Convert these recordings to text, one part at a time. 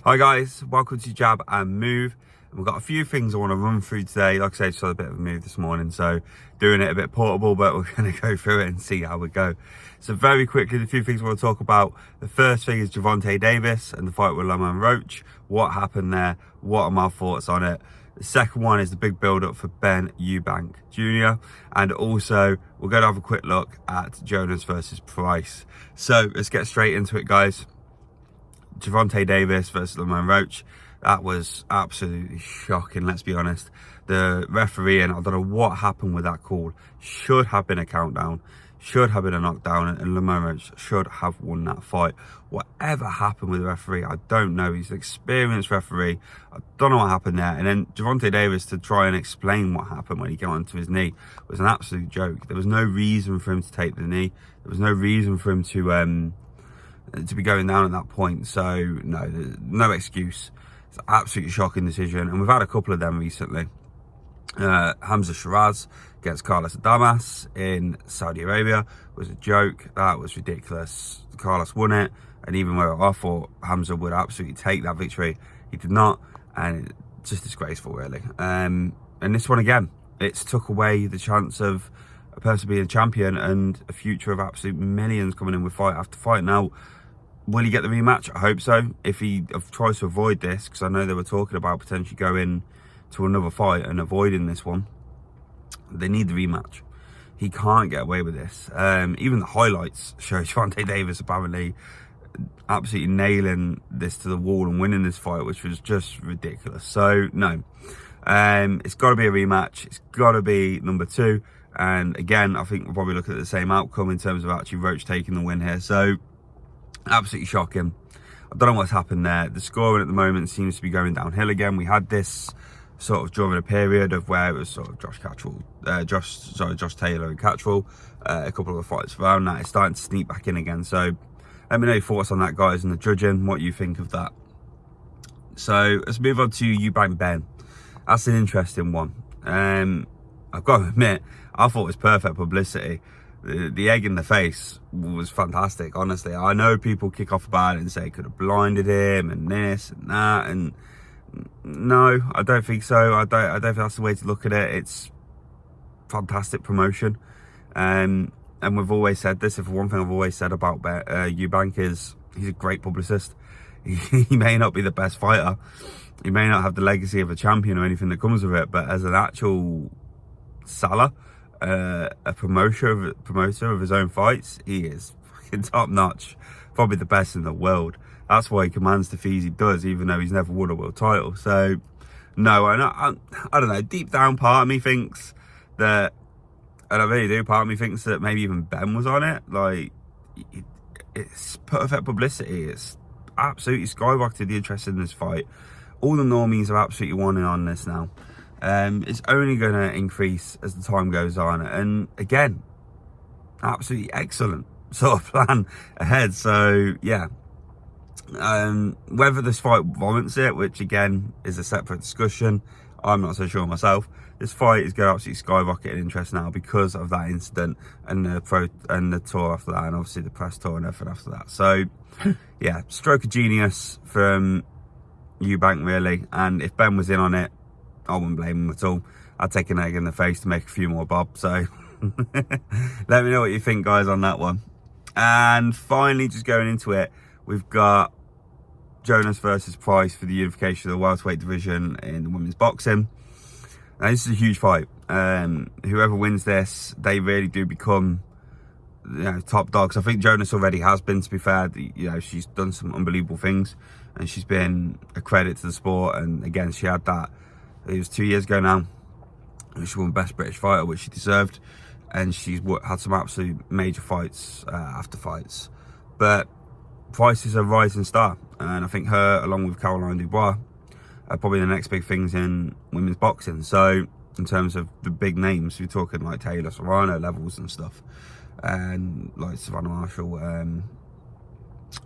Hi guys, welcome to Jab and Move. We've got a few things I want to run through today. Like I said, just had a bit of a move this morning, so doing it a bit portable, but we're going to go through it and see how we go. So very quickly, the few things I want to talk about. The first thing is Gervonta Davis and the fight with Roach. What happened there? What are my thoughts on it? The second one is the big build-up for Ben Eubank Jr. And also, we're going to have a quick look at Jonas versus Price. So let's get straight into it, guys. Gervonta Davis versus Roach. That was absolutely shocking, let's be honest. The referee, and I don't know what happened with that call, should have been a countdown, should have been a knockdown, and Roach should have won that fight. Whatever happened with the referee, I don't know. He's an experienced referee. I don't know what happened there. And then Gervonta Davis, to try and explain what happened when he got onto his knee, was an absolute joke. There was no reason for him to take the knee. There was no reason for him to be going down at that point. So no, there's no excuse. It's an absolutely shocking decision, and we've had a couple of them recently. Hamza Shiraz against Carlos Adamas in Saudi Arabia was a joke. That was ridiculous. Carlos won it, and even though I thought Hamza would absolutely take that victory, he did not, and it's just disgraceful, really. And this one again, it's took away the chance of a person being a champion and a future of absolute millions coming in with fight after fight. Now, will he get the rematch? I hope so. If he tries to avoid this, because I know they were talking about potentially going to another fight and avoiding this one, they need the rematch. He can't get away with this. Even the highlights show Gervonta Davis apparently absolutely nailing this to the wall and winning this fight, which was just ridiculous. So, no. It's got to be a rematch. It's got to be number 2. And again, I think we'll probably look at the same outcome in terms of actually Roach taking the win here. So, absolutely shocking. I don't know what's happened there. The scoring at the moment seems to be going downhill again. We had this sort of during a period of where it was sort of Josh Taylor and Cattrall, a couple of fights around that. It's starting to sneak back in again. So let me know your thoughts on that, guys, and the judging, what you think of that. So let's move on to Eubank Ben. That's an interesting one. I've got to admit, I thought it was perfect publicity. The egg in the face was fantastic, honestly. I know people kick off about it and say it could have blinded him and this and that, and no, I don't think so. I don't think that's the way to look at it. It's fantastic promotion, and we've always said this. If one thing I've always said about Eubank is he's a great publicist. He may not be the best fighter, he may not have the legacy of a champion or anything that comes with it, but as an actual seller, a promoter of his own fights, he is fucking top notch, probably the best in the world. That's why he commands the fees he does, even though he's never won a world title. So no, I don't know, deep down part of me thinks that, and I really do, part of me thinks that maybe even Ben was on it. Like, it's perfect publicity. It's absolutely skyrocketed the interest in this fight. All the normies are absolutely wanting on this now. It's only going to increase as the time goes on, and again, absolutely excellent sort of plan ahead. So yeah, whether this fight vomits it, which again is a separate discussion, I'm not so sure myself. This fight is going to absolutely skyrocket in interest now because of that incident and the tour after that, and obviously the press tour and everything after that. So yeah, stroke of genius from Eubank, really. And if Ben was in on it, I wouldn't blame him at all. I'd take an egg in the face to make a few more bob. So let me know what you think, guys, on that one. And finally, just going into it, we've got Jonas versus Price for the unification of the welterweight division in the women's boxing. Now, this is a huge fight. Whoever wins this, they really do become, top dogs. I think Jonas already has been, to be fair. She's done some unbelievable things, and she's been a credit to the sport. And again, she had that, it was 2 years ago now, she won Best British Fighter, which she deserved, and she's had some absolute major fights after fights. But Price is a rising star, and I think her, along with Caroline Dubois, are probably the next big things in women's boxing. So in terms of the big names, we're talking like Taylor Serrano levels and stuff, and like Savannah Marshall,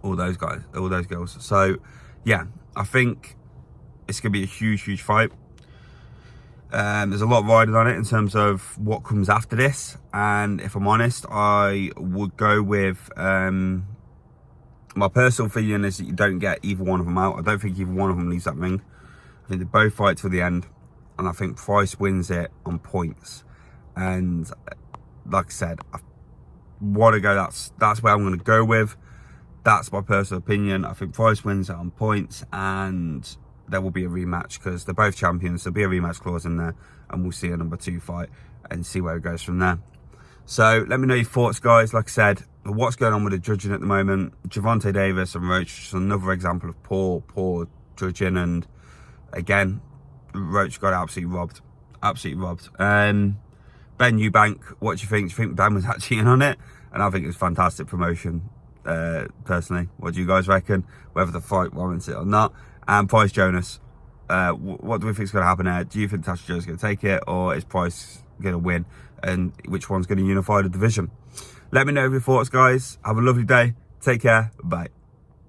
all those guys, all those girls. So yeah, I think it's going to be a huge fight. There's a lot riding on it in terms of what comes after this, and if I'm honest, I would go with My personal feeling is that you don't get either one of them out. I don't think either one of them leaves that ring. I think they both fight till the end, and I think Price wins it on points. And like I said, I want to go. That's where I'm going to go with. That's my personal opinion. I think Price wins it on points, and there will be a rematch because they're both champions. There'll be a rematch clause in there, and we'll see a number 2 fight and see where it goes from there. So let me know your thoughts, guys. Like I said, what's going on with the judging at the moment? Gervonta Davis and Roach is another example of poor judging, and again, Roach got absolutely robbed. Ben Eubank, what do you think? Do you think Ben was actually in on it? And I think it was fantastic promotion, personally. What do you guys reckon? Whether the fight warrants it or not. And Price Jonas, what do we think is going to happen there? Do you think Tasha Jones is going to take it, or is Price going to win? And which one's going to unify the division? Let me know your thoughts, guys. Have a lovely day. Take care. Bye.